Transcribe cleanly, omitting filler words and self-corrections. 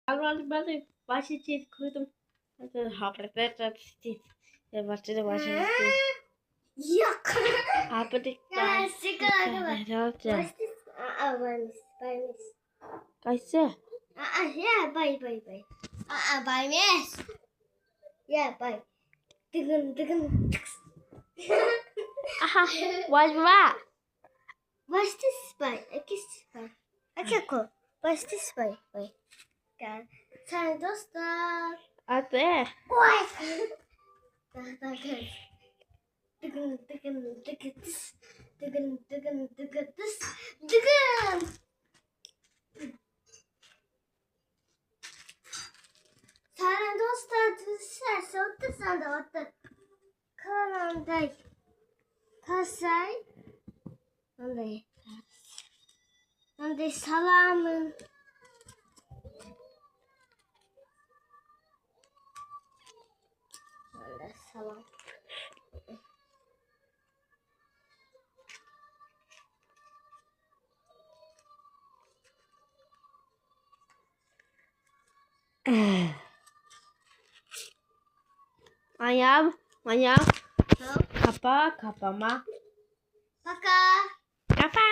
Аврал бали башичит кудум. Это хапрепетат стит. Я бачите башичит. Yuck. Хапрепет. Yeah, miss. Кайсе? Yeah, bye. Bye, miss. Yeah, bye. Diggin. Aha. Wajba. What's this spy? I kiss spy. Okay, cool. What's this spy? Wait. Okay. Time to start. Ate. What? Diggin. Time to start. So this on the come on, die. Kasay. 근데 사람은 원래 사람 Mayam. Kappa, kappa ma. Пока. Kappa.